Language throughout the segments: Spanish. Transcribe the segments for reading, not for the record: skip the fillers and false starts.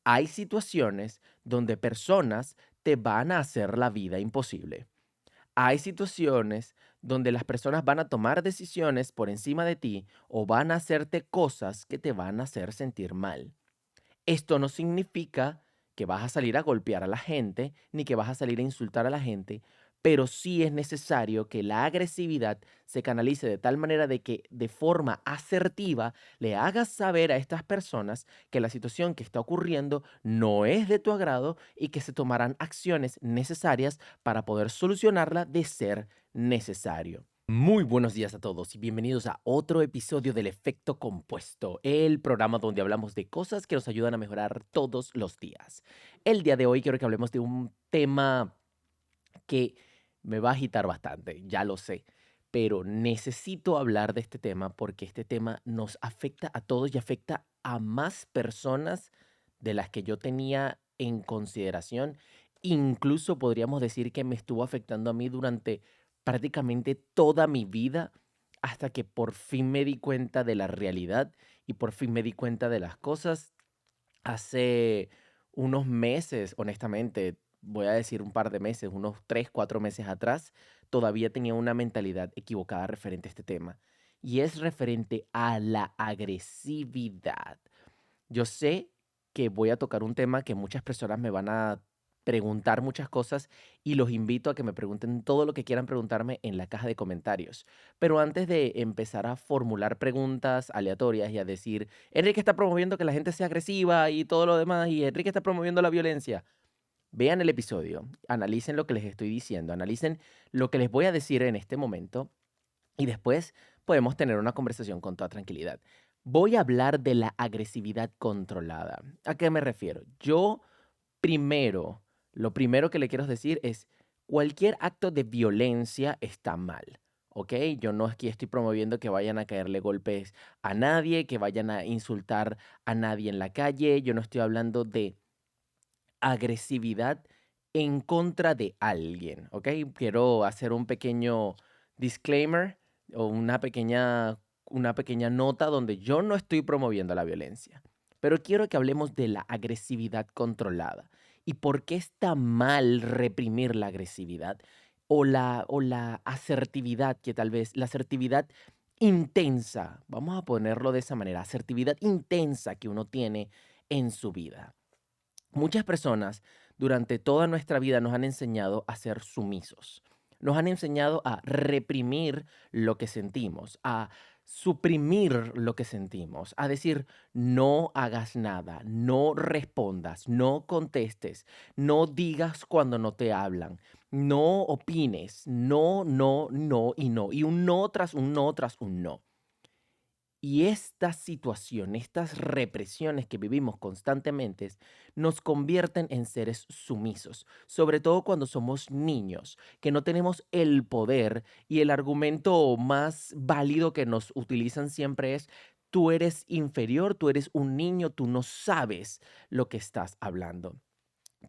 Hay situaciones donde personas te van a hacer la vida imposible. Hay situaciones donde las personas van a tomar decisiones por encima de ti o van a hacerte cosas que te van a hacer sentir mal. Esto no significa que vas a salir a golpear a la gente, ni que vas a salir a insultar a la gente, pero sí es necesario que la agresividad se canalice de tal manera de que de forma asertiva le hagas saber a estas personas que la situación que está ocurriendo no es de tu agrado y que se tomarán acciones necesarias para poder solucionarla de ser necesario. Muy buenos días a todos y bienvenidos a otro episodio del Efecto Compuesto, el programa donde hablamos de cosas que nos ayudan a mejorar todos los días. El día de hoy quiero que hablemos de un tema que me va a agitar bastante, ya lo sé, pero necesito hablar de este tema porque este tema nos afecta a todos y afecta a más personas de las que yo tenía en consideración. Incluso podríamos decir que me estuvo afectando a mí durante prácticamente toda mi vida hasta que por fin me di cuenta de la realidad y por fin me di cuenta de las cosas hace unos meses, honestamente, voy a decir un par de meses, unos 3 4 meses atrás, todavía tenía una mentalidad equivocada referente a este tema, y es referente a la agresividad. Yo sé que voy a tocar un tema que muchas personas me van a preguntar muchas cosas y los invito a que me pregunten todo lo que quieran preguntarme en la caja de comentarios. Pero antes de empezar a formular preguntas aleatorias y a decir, Enrique está promoviendo que la gente sea agresiva y todo lo demás, y Enrique está promoviendo la violencia, vean el episodio, analicen lo que les estoy diciendo, analicen lo que les voy a decir en este momento y después podemos tener una conversación con toda tranquilidad. Voy a hablar de la agresividad controlada. ¿A qué me refiero? Yo primero, lo primero que le quiero decir es, cualquier acto de violencia está mal. ¿Ok? Yo no aquí estoy promoviendo que vayan a caerle golpes a nadie, que vayan a insultar a nadie en la calle. Yo no estoy hablando de agresividad en contra de alguien, ¿ok? Quiero hacer un pequeño disclaimer o una pequeña nota donde yo no estoy promoviendo la violencia, pero quiero que hablemos de la agresividad controlada y por qué está mal reprimir la agresividad o la asertividad, que tal vez la asertividad intensa, vamos a ponerlo de esa manera, asertividad intensa que uno tiene en su vida. Muchas personas durante toda nuestra vida nos han enseñado a ser sumisos. Nos han enseñado a reprimir lo que sentimos, a suprimir lo que sentimos, a decir, no hagas nada, no respondas, no contestes, no digas cuando no te hablan, no opines, no, no, no y no, y un no tras un no tras un no. Y esta situación, estas represiones que vivimos constantemente nos convierten en seres sumisos, sobre todo cuando somos niños, que no tenemos el poder y el argumento más válido que nos utilizan siempre es, tú eres inferior, tú eres un niño, tú no sabes lo que estás hablando.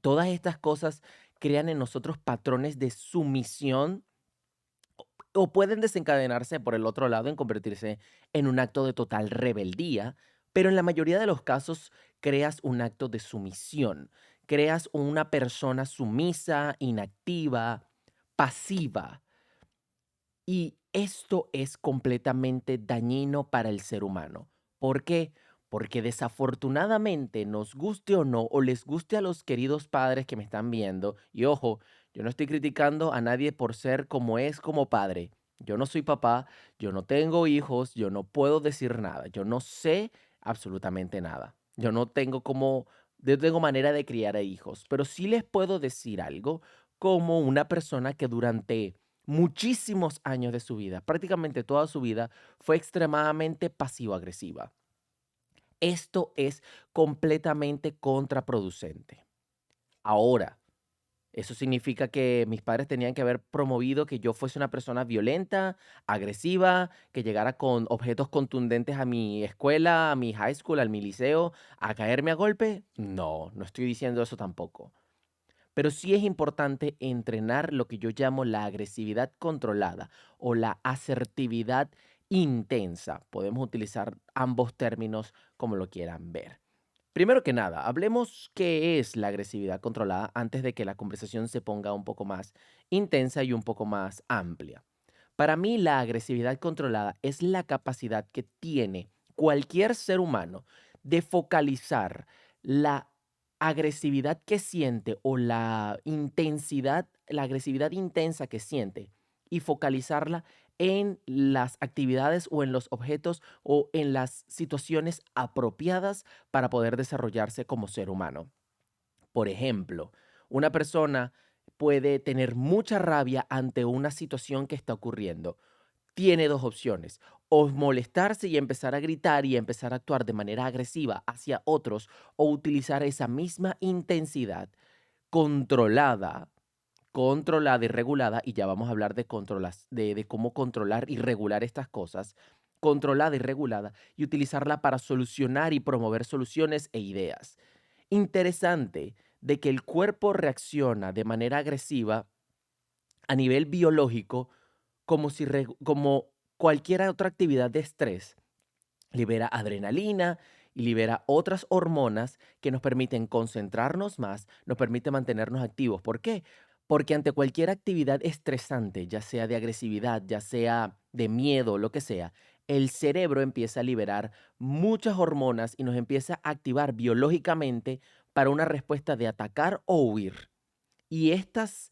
Todas estas cosas crean en nosotros patrones de sumisión o pueden desencadenarse por el otro lado en convertirse en un acto de total rebeldía, pero en la mayoría de los casos creas un acto de sumisión, creas una persona sumisa, inactiva, pasiva. Y esto es completamente dañino para el ser humano. ¿Por qué? Porque desafortunadamente, nos guste o no, o les guste a los queridos padres que me están viendo, y ojo, yo no estoy criticando a nadie por ser como es como padre. Yo no soy papá, yo no tengo hijos, yo no puedo decir nada, yo no sé absolutamente nada. Yo no tengo manera de criar a hijos, pero sí les puedo decir algo como una persona que durante muchísimos años de su vida, prácticamente toda su vida, fue extremadamente pasivo-agresiva. Esto es completamente contraproducente. Ahora, ¿eso significa que mis padres tenían que haber promovido que yo fuese una persona violenta, agresiva, que llegara con objetos contundentes a mi escuela, a mi high school, a mi liceo, a caerme a golpe? No, no estoy diciendo eso tampoco. Pero sí es importante entrenar lo que yo llamo la agresividad controlada o la asertividad intensa. Podemos utilizar ambos términos como lo quieran ver. Primero que nada, hablemos qué es la agresividad controlada antes de que la conversación se ponga un poco más intensa y un poco más amplia. Para mí, la agresividad controlada es la capacidad que tiene cualquier ser humano de focalizar la agresividad que siente o la agresividad intensa que siente y focalizarla en las actividades o en los objetos o en las situaciones apropiadas para poder desarrollarse como ser humano. Por ejemplo, una persona puede tener mucha rabia ante una situación que está ocurriendo. Tiene dos opciones, o molestarse y empezar a gritar y empezar a actuar de manera agresiva hacia otros, o utilizar esa misma intensidad controlada, controlada y regulada, y ya vamos a hablar de, de cómo controlar y regular estas cosas, controlada y regulada, y utilizarla para solucionar y promover soluciones e ideas. Interesante de que el cuerpo reacciona de manera agresiva a nivel biológico como si como cualquier otra actividad de estrés. Libera adrenalina y libera otras hormonas que nos permiten concentrarnos más, nos permite mantenernos activos. ¿Por qué? Porque ante cualquier actividad estresante, ya sea de agresividad, ya sea de miedo, lo que sea, el cerebro empieza a liberar muchas hormonas y nos empieza a activar biológicamente para una respuesta de atacar o huir. Y estas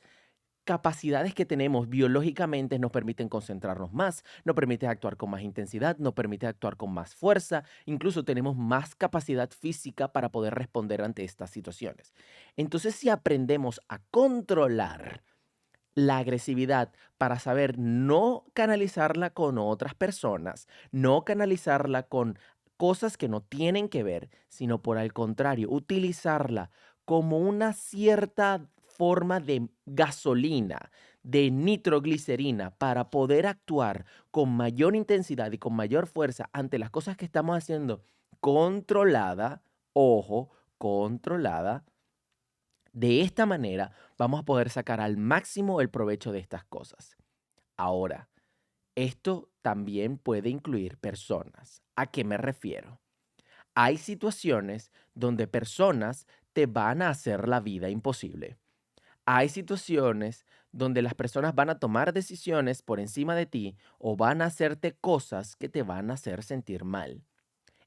capacidades que tenemos biológicamente nos permiten concentrarnos más, nos permite actuar con más intensidad, nos permite actuar con más fuerza, incluso tenemos más capacidad física para poder responder ante estas situaciones. Entonces, si aprendemos a controlar la agresividad para saber no canalizarla con otras personas, no canalizarla con cosas que no tienen que ver, sino por el contrario, utilizarla como una cierta forma de gasolina, de nitroglicerina, para poder actuar con mayor intensidad y con mayor fuerza ante las cosas que estamos haciendo controlada, ojo, controlada. De esta manera vamos a poder sacar al máximo el provecho de estas cosas. Ahora, esto también puede incluir personas. ¿A qué me refiero? Hay situaciones donde personas te van a hacer la vida imposible. Hay situaciones donde las personas van a tomar decisiones por encima de ti o van a hacerte cosas que te van a hacer sentir mal.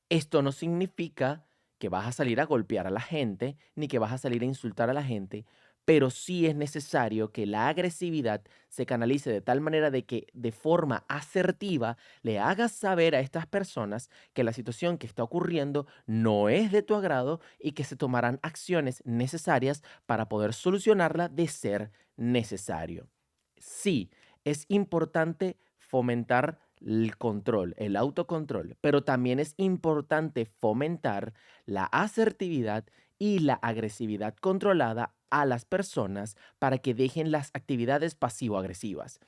Esto no significa que vas a salir a golpear a la gente, ni que vas a salir a insultar a la gente, pero sí es necesario que la agresividad se canalice de tal manera de que de forma asertiva le hagas saber a estas personas que la situación que está ocurriendo no es de tu agrado y que se tomarán acciones necesarias para poder solucionarla de ser necesario. Sí, es importante fomentar el control, el autocontrol, pero también es importante fomentar la asertividad y la agresividad controlada a las personas para que dejen las actividades pasivo-agresivas,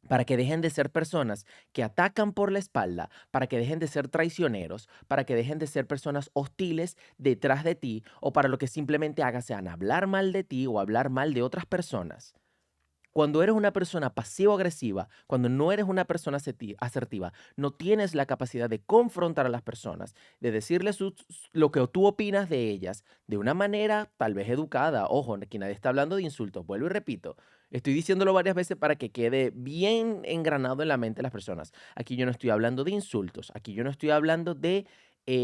para que dejen de ser personas que atacan por la espalda, para que dejen de ser traicioneros, para que dejen de ser personas hostiles detrás de ti o para lo que simplemente hagas sean hablar mal de ti o hablar mal de otras personas. Cuando eres una persona pasivo-agresiva, cuando no eres una persona asertiva, no tienes la capacidad de confrontar a las personas, de decirles lo que tú opinas de ellas de una manera tal vez educada. Ojo, aquí nadie está hablando de insultos, vuelvo y repito. Estoy diciéndolo varias veces para que quede bien engranado en la mente de las personas. Aquí yo no estoy hablando de insultos, aquí yo no estoy hablando de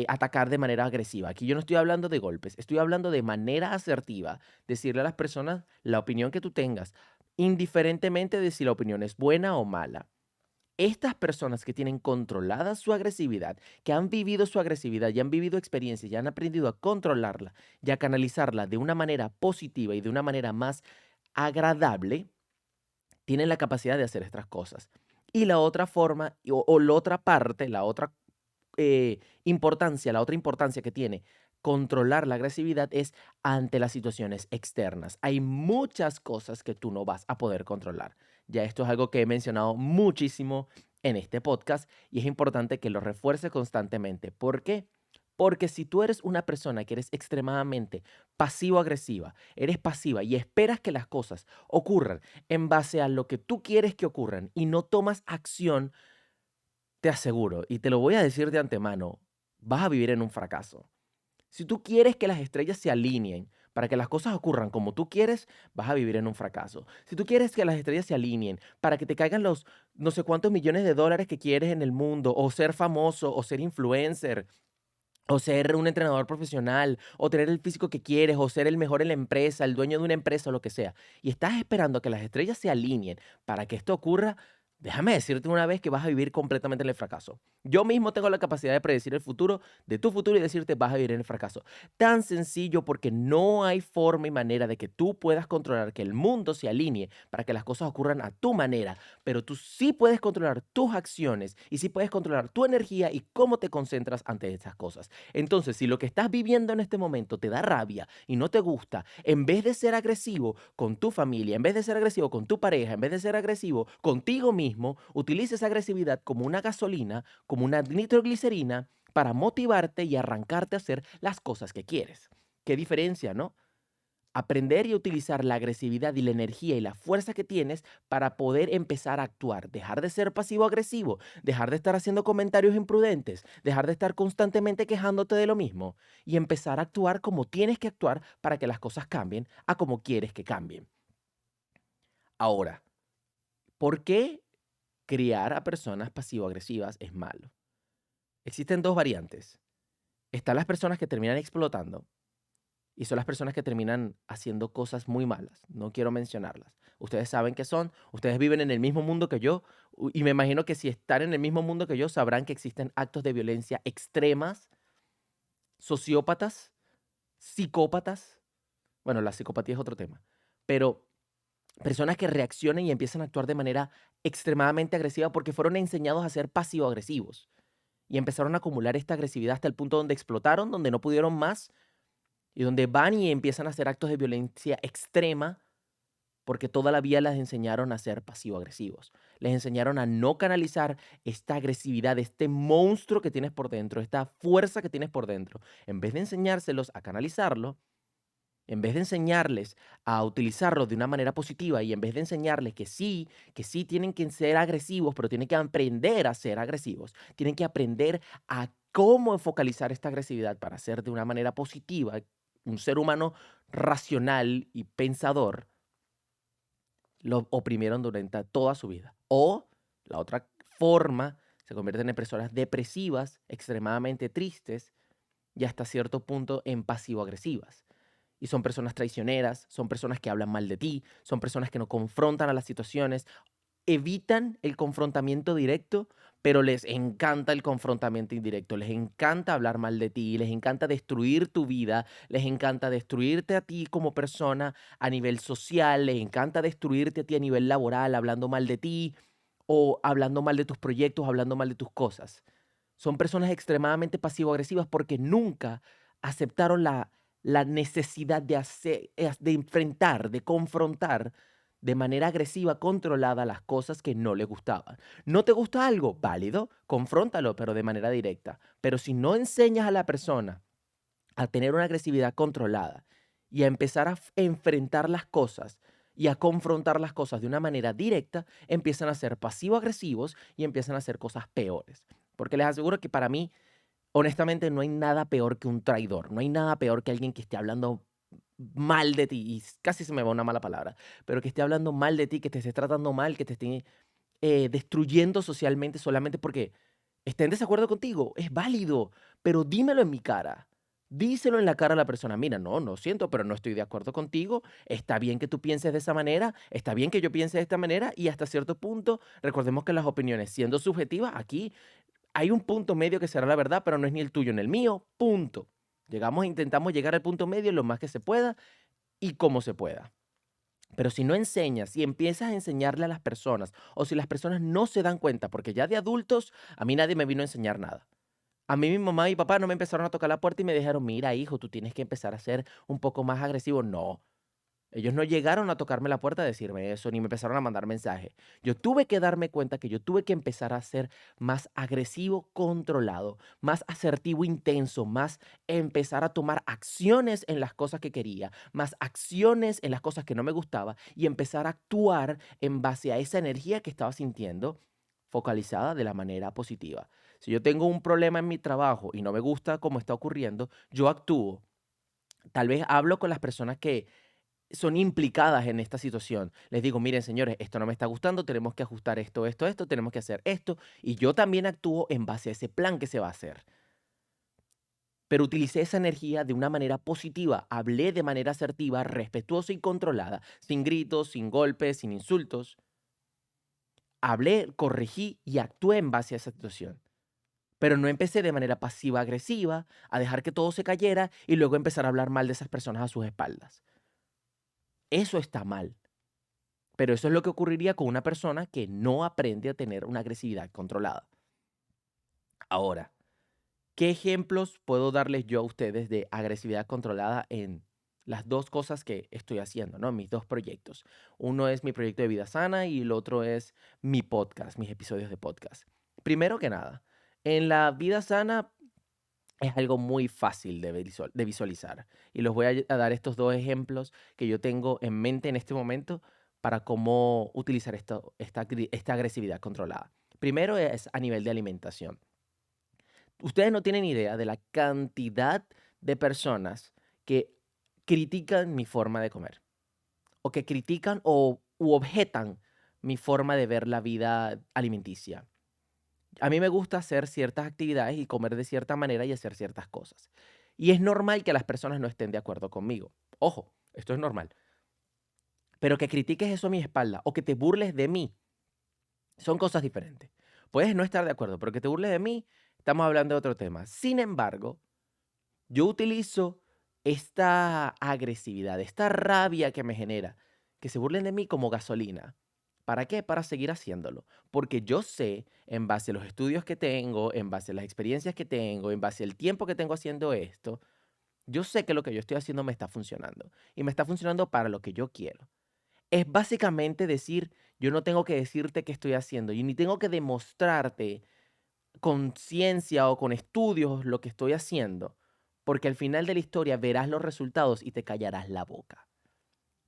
atacar de manera agresiva, aquí yo no estoy hablando de golpes, estoy hablando de manera asertiva, decirle a las personas la opinión que tú tengas indiferentemente de si la opinión es buena o mala. Estas personas que tienen controlada su agresividad, que han vivido su agresividad y han vivido experiencias y han aprendido a controlarla y a canalizarla de una manera positiva y de una manera más agradable, tienen la capacidad de hacer estas cosas. Y la otra forma, o la otra parte, la otra importancia, la otra importancia que tiene controlar la agresividad es ante las situaciones externas. Hay muchas cosas que tú no vas a poder controlar. Ya esto es algo que he mencionado muchísimo en este podcast y es importante que lo refuerce constantemente. ¿Por qué? Porque si tú eres una persona que eres extremadamente pasivo-agresiva, eres pasiva y esperas que las cosas ocurran en base a lo que tú quieres que ocurran y no tomas acción, te aseguro, y te lo voy a decir de antemano, vas a vivir en un fracaso. Si tú quieres que las estrellas se alineen para que las cosas ocurran como tú quieres, vas a vivir en un fracaso. Si tú quieres que las estrellas se alineen para que te caigan los no sé cuántos millones de dólares que quieres en el mundo, o ser famoso, o ser influencer, o ser un entrenador profesional, o tener el físico que quieres, o ser el mejor en la empresa, el dueño de una empresa, o lo que sea, y estás esperando a que las estrellas se alineen para que esto ocurra, déjame decirte una vez que vas a vivir completamente en el fracaso. Yo mismo tengo la capacidad de predecir el futuro de tu futuro y decirte vas a vivir en el fracaso. Tan sencillo porque no hay forma y manera de que tú puedas controlar que el mundo se alinee para que las cosas ocurran a tu manera, pero tú sí puedes controlar tus acciones y sí puedes controlar tu energía y cómo te concentras ante estas cosas. Entonces, si lo que estás viviendo en este momento te da rabia y no te gusta, en vez de ser agresivo con tu familia, en vez de ser agresivo con tu pareja, en vez de ser agresivo contigo mismo, utiliza esa agresividad como una gasolina, como una nitroglicerina para motivarte y arrancarte a hacer las cosas que quieres. Qué diferencia, ¿no? Aprender y utilizar la agresividad y la energía y la fuerza que tienes para poder empezar a actuar, dejar de ser pasivo-agresivo, dejar de estar haciendo comentarios imprudentes, dejar de estar constantemente quejándote de lo mismo y empezar a actuar como tienes que actuar para que las cosas cambien a como quieres que cambien. Ahora, ¿por qué criar a personas pasivo-agresivas es malo? Existen dos variantes. Están las personas que terminan explotando y son las personas que terminan haciendo cosas muy malas. No quiero mencionarlas. Ustedes saben qué son, ustedes viven en el mismo mundo que yo y me imagino que si están en el mismo mundo que yo sabrán que existen actos de violencia extremas, sociópatas, psicópatas. Bueno, la psicopatía es otro tema. Pero personas que reaccionan y empiezan a actuar de manera extremadamente agresiva porque fueron enseñados a ser pasivo-agresivos y empezaron a acumular esta agresividad hasta el punto donde explotaron, donde no pudieron más y donde van y empiezan a hacer actos de violencia extrema porque toda la vida les enseñaron a ser pasivo-agresivos. Les enseñaron a no canalizar esta agresividad, este monstruo que tienes por dentro, esta fuerza que tienes por dentro. En vez de enseñárselos a canalizarlo, en vez de enseñarles a utilizarlo de una manera positiva y en vez de enseñarles que sí tienen que ser agresivos, pero tienen que aprender a ser agresivos, tienen que aprender a cómo focalizar esta agresividad para ser de una manera positiva, un ser humano racional y pensador, lo oprimieron durante toda su vida. O la otra forma, se convierten en personas depresivas, extremadamente tristes y hasta cierto punto en pasivo-agresivas. Y son personas traicioneras, son personas que hablan mal de ti, son personas que no confrontan a las situaciones, evitan el confrontamiento directo, pero les encanta el confrontamiento indirecto, les encanta hablar mal de ti, les encanta destruir tu vida, les encanta destruirte a ti como persona a nivel social, les encanta destruirte a ti a nivel laboral, hablando mal de ti o hablando mal de tus proyectos, hablando mal de tus cosas. Son personas extremadamente pasivo-agresivas porque nunca aceptaron la necesidad de hacer, de enfrentar, de confrontar de manera agresiva, controlada las cosas que no le gustaban. ¿No te gusta algo? Válido, confróntalo, pero de manera directa. Pero si no enseñas a la persona a tener una agresividad controlada y a empezar a enfrentar las cosas y a confrontar las cosas de una manera directa, empiezan a ser pasivo-agresivos y empiezan a hacer cosas peores. Porque les aseguro que para mí, honestamente, no hay nada peor que un traidor, no hay nada peor que alguien que esté hablando mal de ti, y casi se me va una mala palabra, pero que esté hablando mal de ti, que te esté tratando mal, que te esté destruyendo socialmente solamente porque está en desacuerdo contigo. Es válido, pero dímelo en mi cara. Díselo en la cara a la persona. Mira, no, no siento, pero no estoy de acuerdo contigo. Está bien que tú pienses de esa manera, está bien que yo piense de esta manera y hasta cierto punto, recordemos que las opiniones, siendo subjetivas, aquí hay un punto medio que será la verdad, pero no es ni el tuyo ni el mío, punto. Llegamos, intentamos llegar al punto medio lo más que se pueda y como se pueda. Pero si no enseñas y empiezas a enseñarle a las personas, o si las personas no se dan cuenta, porque ya de adultos a mí nadie me vino a enseñar nada. A mí mi mamá y papá no me empezaron a tocar la puerta y me dijeron, mira hijo, tú tienes que empezar a ser un poco más agresivo. No, ellos no llegaron a tocarme la puerta a decirme eso, ni me empezaron a mandar mensajes. Yo tuve que darme cuenta que yo tuve que empezar a ser más agresivo, controlado, más asertivo, intenso, más empezar a tomar acciones en las cosas que quería, más acciones en las cosas que no me gustaba y empezar a actuar en base a esa energía que estaba sintiendo, focalizada de la manera positiva. Si yo tengo un problema en mi trabajo y no me gusta cómo está ocurriendo, yo actúo. Tal vez hablo con las personas que son implicadas en esta situación. Les digo, miren, señores, esto no me está gustando, tenemos que ajustar esto, tenemos que hacer esto. Y yo también actúo en base a ese plan que se va a hacer. Pero utilicé esa energía de una manera positiva. Hablé de manera asertiva, respetuosa y controlada, sin gritos, sin golpes, sin insultos. Hablé, corregí y actué en base a esa situación. Pero no empecé de manera pasiva-agresiva a dejar que todo se cayera y luego empezar a hablar mal de esas personas a sus espaldas. Eso está mal. Pero eso es lo que ocurriría con una persona que no aprende a tener una agresividad controlada. Ahora, ¿qué ejemplos puedo darles yo a ustedes de agresividad controlada en las dos cosas que estoy haciendo, ¿no? Mis dos proyectos. Uno es mi proyecto de vida sana y el otro es mi podcast, mis episodios de podcast. Primero que nada, en la vida sana es algo muy fácil de visualizar. Y los voy a dar estos dos ejemplos que yo tengo en mente en este momento para cómo utilizar esta agresividad controlada. Primero es a nivel de alimentación. Ustedes no tienen idea de la cantidad de personas que critican mi forma de comer o que critican u objetan mi forma de ver la vida alimenticia. A mí me gusta hacer ciertas actividades y comer de cierta manera y hacer ciertas cosas. Y es normal que las personas no estén de acuerdo conmigo. Ojo, esto es normal. Pero que critiques eso a mi espalda o que te burles de mí son cosas diferentes. Puedes no estar de acuerdo, pero que te burles de mí, estamos hablando de otro tema. Sin embargo, yo utilizo esta agresividad, esta rabia que me genera, que se burlen de mí como gasolina. ¿Para qué? Para seguir haciéndolo. Porque yo sé, en base a los estudios que tengo, en base a las experiencias que tengo, en base al tiempo que tengo haciendo esto, yo sé que lo que yo estoy haciendo me está funcionando. Y me está funcionando para lo que yo quiero. Es básicamente decir, yo no tengo que decirte qué estoy haciendo y ni tengo que demostrarte con ciencia o con estudios lo que estoy haciendo, porque al final de la historia verás los resultados y te callarás la boca.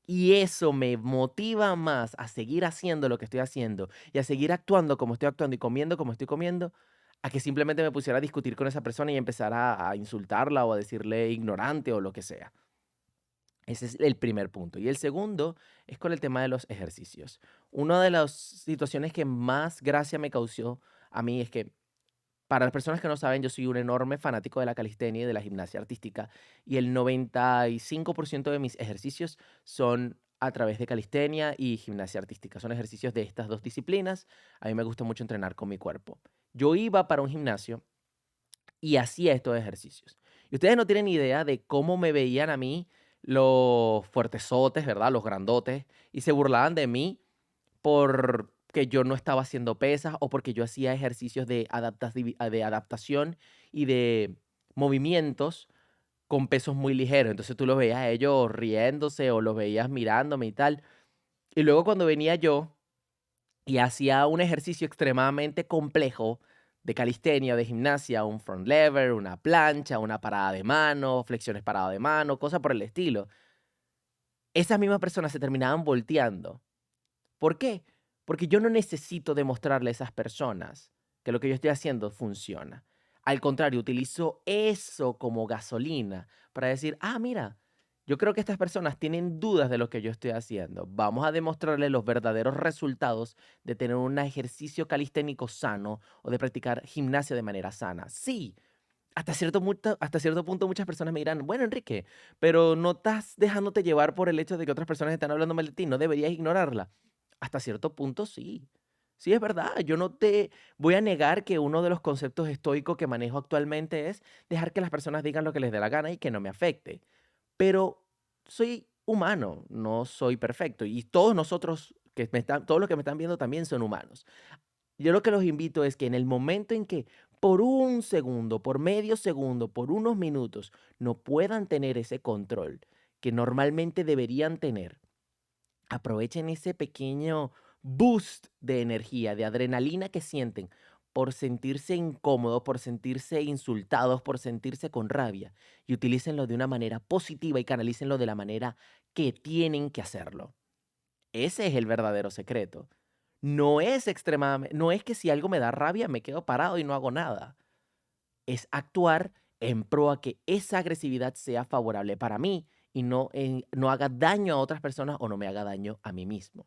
Y eso me motiva más a seguir haciendo lo que estoy haciendo y a seguir actuando como estoy actuando y comiendo como estoy comiendo, a que simplemente me pusiera a discutir con esa persona y empezar a insultarla o a decirle ignorante o lo que sea. Ese es el primer punto. Y el segundo es con el tema de los ejercicios. Una de las situaciones que más gracia me causó a mí es que para las personas que no saben, yo soy un enorme fanático de la calistenia y de la gimnasia artística, y el 95% de mis ejercicios son a través de calistenia y gimnasia artística. Son ejercicios de estas dos disciplinas. A mí me gusta mucho entrenar con mi cuerpo. Yo iba para un gimnasio y hacía estos ejercicios. Y ustedes no tienen idea de cómo me veían a mí los fuertesotes, ¿verdad? Los grandotes, y se burlaban de mí porque yo no estaba haciendo pesas o porque yo hacía ejercicios de adaptación y de movimientos con pesos muy ligeros. Entonces tú los veías a ellos riéndose o los veías mirándome y tal. Y luego cuando venía yo y hacía un ejercicio extremadamente complejo de calistenia, de gimnasia, un front lever, una plancha, una parada de mano, flexiones parada de mano, cosas por el estilo, esas mismas personas se terminaban volteando. ¿Por qué? Porque yo no necesito demostrarle a esas personas que lo que yo estoy haciendo funciona. Al contrario, utilizo eso como gasolina para decir, ah, mira, yo creo que estas personas tienen dudas de lo que yo estoy haciendo. Vamos a demostrarles los verdaderos resultados de tener un ejercicio calisténico sano o de practicar gimnasia de manera sana. Sí, hasta cierto punto muchas personas me dirán, bueno, Enrique, pero no estás dejándote llevar por el hecho de que otras personas están hablando mal de ti, no deberías ignorarla. Hasta cierto punto sí. Sí, es verdad. Yo no te voy a negar que uno de los conceptos estoicos que manejo actualmente es dejar que las personas digan lo que les dé la gana y que no me afecte. Pero soy humano, no soy perfecto. Y todos nosotros, todos los que me están viendo también son humanos. Yo lo que los invito es que en el momento en que por un segundo, por medio segundo, por unos minutos, no puedan tener ese control que normalmente deberían tener, aprovechen ese pequeño boost de energía, de adrenalina que sienten por sentirse incómodos, por sentirse insultados, por sentirse con rabia y utilícenlo de una manera positiva y canalícenlo de la manera que tienen que hacerlo. Ese es el verdadero secreto. no es que si algo me da rabia me quedo parado y no hago nada. Es actuar en pro a que esa agresividad sea favorable para mí y no haga daño a otras personas o no me haga daño a mí mismo.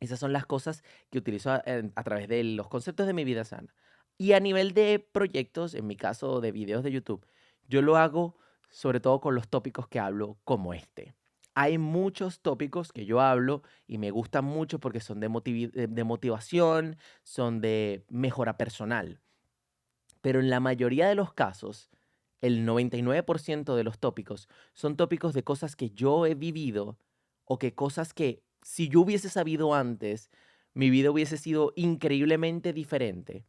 Esas son las cosas que utilizo a través de los conceptos de mi vida sana. Y a nivel de proyectos, en mi caso de videos de YouTube, yo lo hago sobre todo con los tópicos que hablo como este. Hay muchos tópicos que yo hablo y me gustan mucho porque son de motivación, son de mejora personal. Pero en la mayoría de los casos, el 99% de los tópicos son tópicos de cosas que yo he vivido o que cosas que si yo hubiese sabido antes, mi vida hubiese sido increíblemente diferente.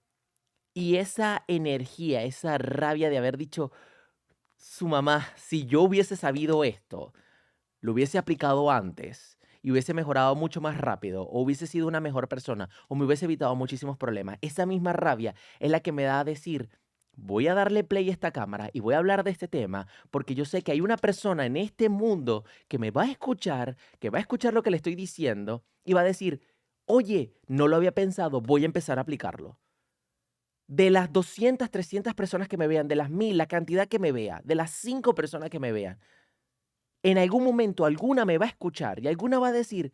Y esa energía, esa rabia de haber dicho, su mamá, si yo hubiese sabido esto, lo hubiese aplicado antes y hubiese mejorado mucho más rápido, o hubiese sido una mejor persona, o me hubiese evitado muchísimos problemas. Esa misma rabia es la que me da a decir, voy a darle play a esta cámara y voy a hablar de este tema, porque yo sé que hay una persona en este mundo que me va a escuchar, que va a escuchar lo que le estoy diciendo y va a decir, oye, no lo había pensado, voy a empezar a aplicarlo. De las 200, 300 personas que me vean, de las 1000, la cantidad que me vea, de las 5 personas que me vean, en algún momento alguna me va a escuchar y alguna va a decir,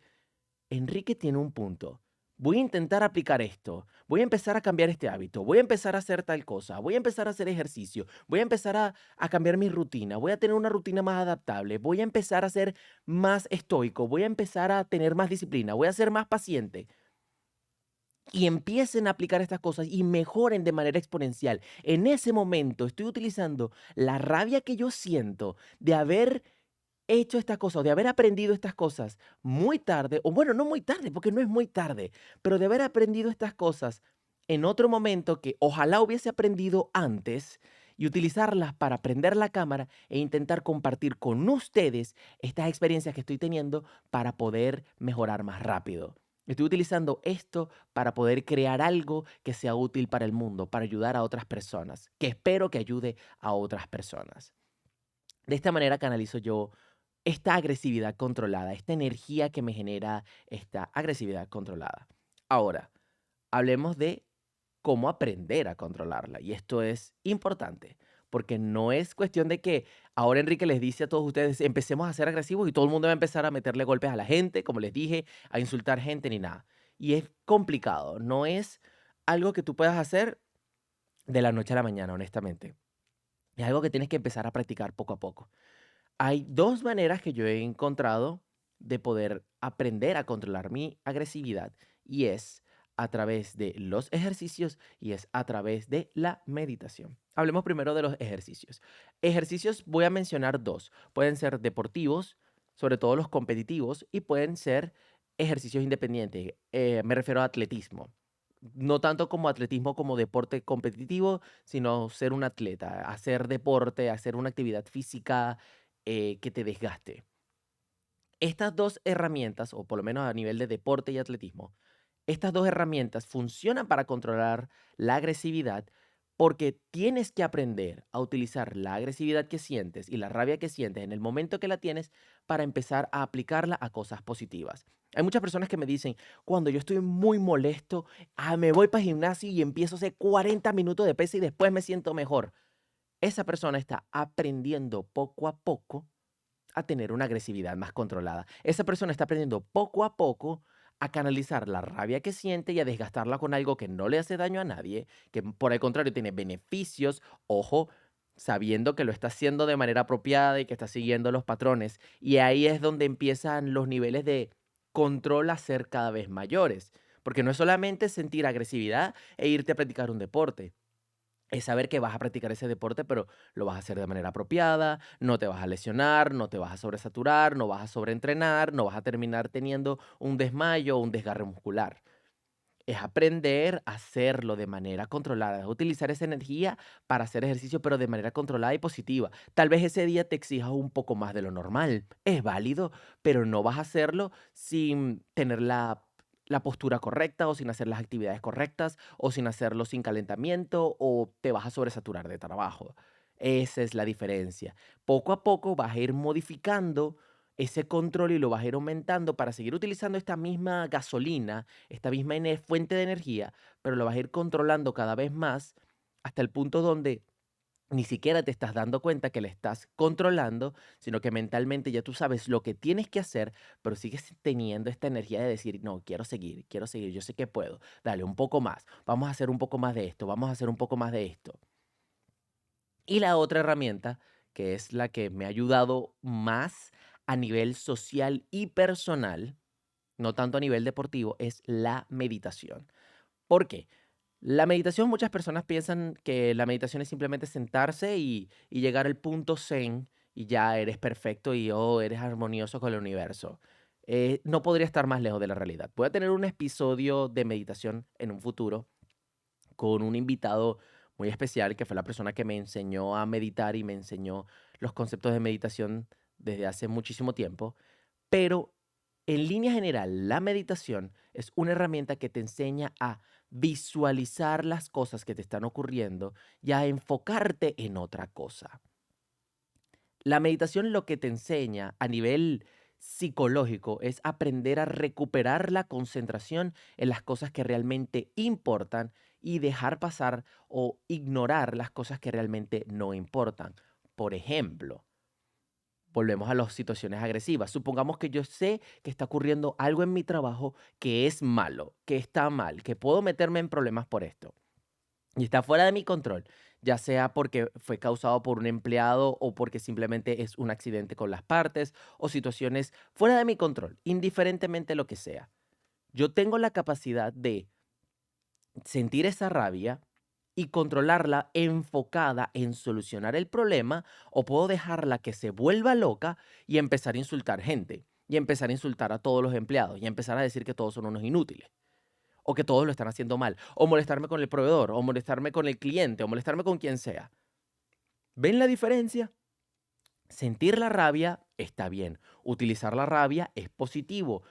Enrique tiene un punto. Voy a intentar aplicar esto. Voy a empezar a cambiar este hábito. Voy a empezar a hacer tal cosa. Voy a empezar a hacer ejercicio. Voy a empezar a cambiar mi rutina. Voy a tener una rutina más adaptable. Voy a empezar a ser más estoico. Voy a empezar a tener más disciplina. Voy a ser más paciente. Y empiecen a aplicar estas cosas y mejoren de manera exponencial. En ese momento estoy utilizando la rabia que yo siento de haber hecho estas cosas, de haber aprendido estas cosas muy tarde, o bueno, no muy tarde, porque no es muy tarde, pero de haber aprendido estas cosas en otro momento que ojalá hubiese aprendido antes y utilizarlas para prender la cámara e intentar compartir con ustedes estas experiencias que estoy teniendo para poder mejorar más rápido. Estoy utilizando esto para poder crear algo que sea útil para el mundo, para ayudar a otras personas, que espero que ayude a otras personas. De esta manera canalizo yo esta agresividad controlada, esta energía que me genera esta agresividad controlada. Ahora, hablemos de cómo aprender a controlarla. Y esto es importante, porque no es cuestión de que ahora Enrique les dice a todos ustedes, empecemos a ser agresivos y todo el mundo va a empezar a meterle golpes a la gente, como les dije, a insultar gente ni nada. Y es complicado, no es algo que tú puedas hacer de la noche a la mañana, honestamente. Es algo que tienes que empezar a practicar poco a poco. Hay 2 maneras que yo he encontrado de poder aprender a controlar mi agresividad, y es a través de los ejercicios y es a través de la meditación. Hablemos primero de los ejercicios. Ejercicios voy a mencionar 2. Pueden ser deportivos, sobre todo los competitivos, y pueden ser ejercicios independientes. Me refiero a atletismo. No tanto como atletismo como deporte competitivo, sino ser un atleta, hacer deporte, hacer una actividad física que te desgaste. Estas 2 herramientas, o por lo menos a nivel de deporte y atletismo, estas 2 herramientas funcionan para controlar la agresividad porque tienes que aprender a utilizar la agresividad que sientes y la rabia que sientes en el momento que la tienes para empezar a aplicarla a cosas positivas. Hay muchas personas que me dicen, cuando yo estoy muy molesto, me voy para el gimnasio y empiezo a hacer 40 minutos de pesa y después me siento mejor. Esa persona está aprendiendo poco a poco a tener una agresividad más controlada. Esa persona está aprendiendo poco a poco a canalizar la rabia que siente y a desgastarla con algo que no le hace daño a nadie, que por el contrario tiene beneficios, ojo, sabiendo que lo está haciendo de manera apropiada y que está siguiendo los patrones. Y ahí es donde empiezan los niveles de control a ser cada vez mayores. Porque no es solamente sentir agresividad e irte a practicar un deporte, es saber que vas a practicar ese deporte, pero lo vas a hacer de manera apropiada, no te vas a lesionar, no te vas a sobresaturar, no vas a sobreentrenar, no vas a terminar teniendo un desmayo o un desgarre muscular. Es aprender a hacerlo de manera controlada, es utilizar esa energía para hacer ejercicio, pero de manera controlada y positiva. Tal vez ese día te exijas un poco más de lo normal, es válido, pero no vas a hacerlo sin tener la postura correcta o sin hacer las actividades correctas o sin hacerlo sin calentamiento o te vas a sobresaturar de trabajo. Esa es la diferencia. Poco a poco vas a ir modificando ese control y lo vas a ir aumentando para seguir utilizando esta misma gasolina, esta misma fuente de energía, pero lo vas a ir controlando cada vez más hasta el punto donde ni siquiera te estás dando cuenta que le estás controlando, sino que mentalmente ya tú sabes lo que tienes que hacer, pero sigues teniendo esta energía de decir, no, quiero seguir, yo sé que puedo, dale un poco más, vamos a hacer un poco más de esto, vamos a hacer un poco más de esto. Y la otra herramienta, que es la que me ha ayudado más a nivel social y personal, no tanto a nivel deportivo, es la meditación. ¿Por qué? La meditación, muchas personas piensan que la meditación es simplemente sentarse y llegar al punto zen y ya eres perfecto y eres armonioso con el universo. No podría estar más lejos de la realidad. Voy a tener un episodio de meditación en un futuro con un invitado muy especial que fue la persona que me enseñó a meditar y me enseñó los conceptos de meditación desde hace muchísimo tiempo. Pero en línea general, la meditación es una herramienta que te enseña a visualizar las cosas que te están ocurriendo y a enfocarte en otra cosa. La meditación lo que te enseña a nivel psicológico es aprender a recuperar la concentración en las cosas que realmente importan y dejar pasar o ignorar las cosas que realmente no importan. Por ejemplo, volvemos a las situaciones agresivas. Supongamos que yo sé que está ocurriendo algo en mi trabajo que es malo, que está mal, que puedo meterme en problemas por esto. Y está fuera de mi control, ya sea porque fue causado por un empleado o porque simplemente es un accidente con las partes o situaciones fuera de mi control, indiferentemente lo que sea. Yo tengo la capacidad de sentir esa rabia y controlarla enfocada en solucionar el problema, o puedo dejarla que se vuelva loca y empezar a insultar gente, y empezar a insultar a todos los empleados, y empezar a decir que todos son unos inútiles, o que todos lo están haciendo mal, o molestarme con el proveedor, o molestarme con el cliente, o molestarme con quien sea. ¿Ven la diferencia? Sentir la rabia está bien, utilizar la rabia es positivo,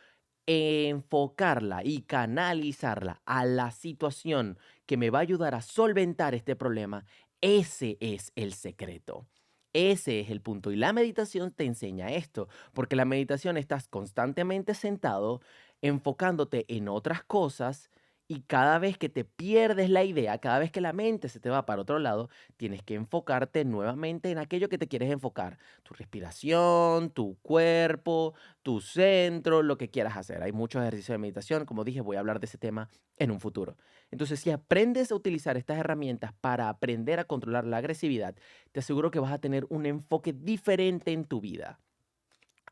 enfocarla y canalizarla a la situación que me va a ayudar a solventar este problema, ese es el secreto. Ese es el punto. Y la meditación te enseña esto, porque la meditación estás constantemente sentado, enfocándote en otras cosas y cada vez que te pierdes la idea, cada vez que la mente se te va para otro lado, tienes que enfocarte nuevamente en aquello que te quieres enfocar. Tu respiración, tu cuerpo, tu centro, lo que quieras hacer. Hay muchos ejercicios de meditación, como dije, voy a hablar de ese tema en un futuro. Entonces, si aprendes a utilizar estas herramientas para aprender a controlar la agresividad, te aseguro que vas a tener un enfoque diferente en tu vida.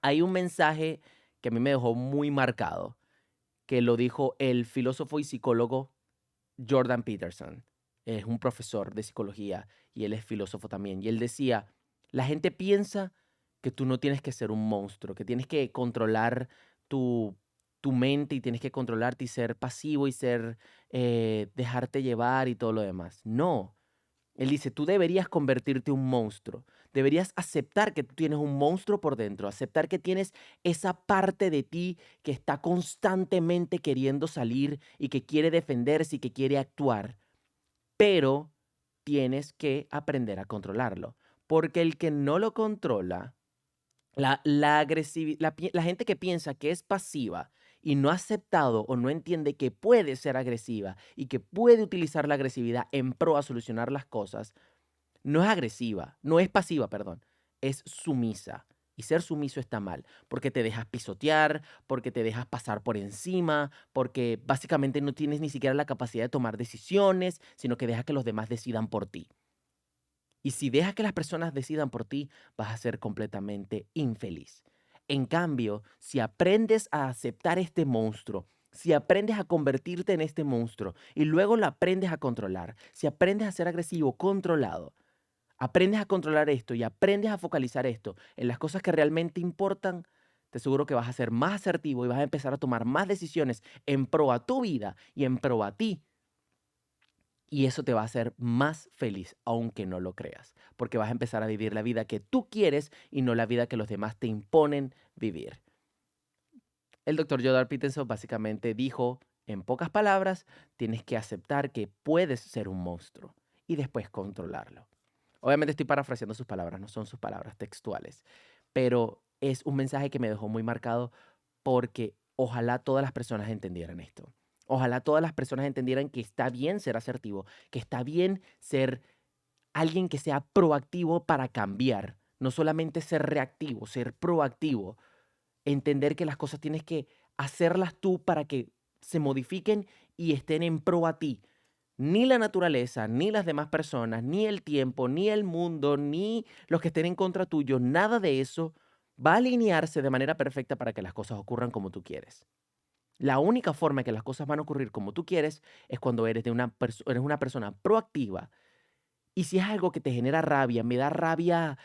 Hay un mensaje que a mí me dejó muy marcado, que lo dijo el filósofo y psicólogo Jordan Peterson. Es un profesor de psicología y él es filósofo también. Y él decía, la gente piensa que tú no tienes que ser un monstruo, que tienes que controlar tu, tu mente y tienes que controlarte y ser pasivo y dejarte llevar y todo lo demás. No, él dice, tú deberías convertirte en un monstruo. Deberías aceptar que tú tienes un monstruo por dentro, aceptar que tienes esa parte de ti que está constantemente queriendo salir y que quiere defenderse y que quiere actuar, pero tienes que aprender a controlarlo, porque el que no lo controla, la gente que piensa que es pasiva y no ha aceptado o no entiende que puede ser agresiva y que puede utilizar la agresividad en pro a solucionar las cosas, no es agresiva, no es pasiva, perdón, es sumisa. Y ser sumiso está mal, porque te dejas pisotear, porque te dejas pasar por encima, porque básicamente no tienes ni siquiera la capacidad de tomar decisiones, sino que dejas que los demás decidan por ti. Y si dejas que las personas decidan por ti, vas a ser completamente infeliz. En cambio, si aprendes a aceptar este monstruo, si aprendes a convertirte en este monstruo y luego lo aprendes a controlar, si aprendes a ser agresivo, controlado, aprendes a controlar esto y aprendes a focalizar esto en las cosas que realmente importan, te aseguro que vas a ser más asertivo y vas a empezar a tomar más decisiones en pro a tu vida y en pro a ti. Y eso te va a hacer más feliz, aunque no lo creas, porque vas a empezar a vivir la vida que tú quieres y no la vida que los demás te imponen vivir. El doctor Jordan Peterson básicamente dijo, en pocas palabras, tienes que aceptar que puedes ser un monstruo y después controlarlo. Obviamente estoy parafraseando sus palabras, no son sus palabras textuales, pero es un mensaje que me dejó muy marcado porque ojalá todas las personas entendieran esto. Ojalá todas las personas entendieran que está bien ser asertivo, que está bien ser alguien que sea proactivo para cambiar, no solamente ser reactivo, ser proactivo, entender que las cosas tienes que hacerlas tú para que se modifiquen y estén en pro a ti. Ni la naturaleza, ni las demás personas, ni el tiempo, ni el mundo, ni los que estén en contra tuyo, nada de eso va a alinearse de manera perfecta para que las cosas ocurran como tú quieres. La única forma en que las cosas van a ocurrir como tú quieres es cuando eres una persona proactiva. Y si es algo que te genera rabia, me da rabia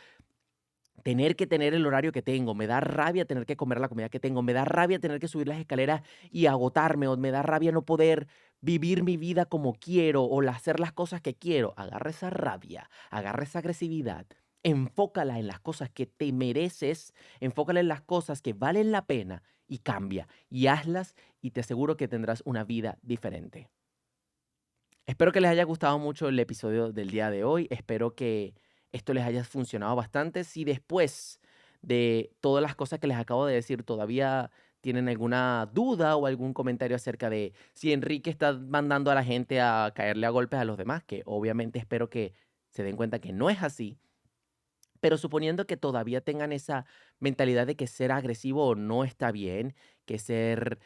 tener que tener el horario que tengo, me da rabia tener que comer la comida que tengo, me da rabia tener que subir las escaleras y agotarme, o me da rabia no poder vivir mi vida como quiero o hacer las cosas que quiero. Agarra esa rabia, agarra esa agresividad, enfócala en las cosas que te mereces, enfócala en las cosas que valen la pena y cambia y hazlas y te aseguro que tendrás una vida diferente. Espero que les haya gustado mucho el episodio del día de hoy. Espero que esto les haya funcionado bastante. Si después de todas las cosas que les acabo de decir todavía tienen alguna duda o algún comentario acerca de si Enrique está mandando a la gente a caerle a golpes a los demás, que obviamente espero que se den cuenta que no es así, pero suponiendo que todavía tengan esa mentalidad de que ser agresivo no está bien, que ser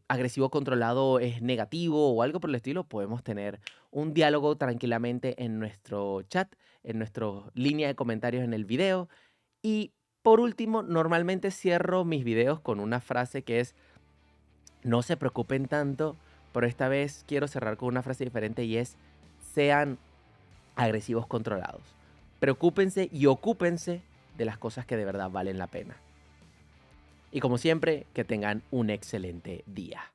agresivo controlado es negativo o algo por el estilo, podemos tener un diálogo tranquilamente en nuestro chat, en nuestra línea de comentarios en el video. Y por último, normalmente cierro mis videos con una frase que es, no se preocupen tanto, pero esta vez quiero cerrar con una frase diferente y es, sean agresivos controlados. Preocúpense y ocúpense de las cosas que de verdad valen la pena. Y como siempre, que tengan un excelente día.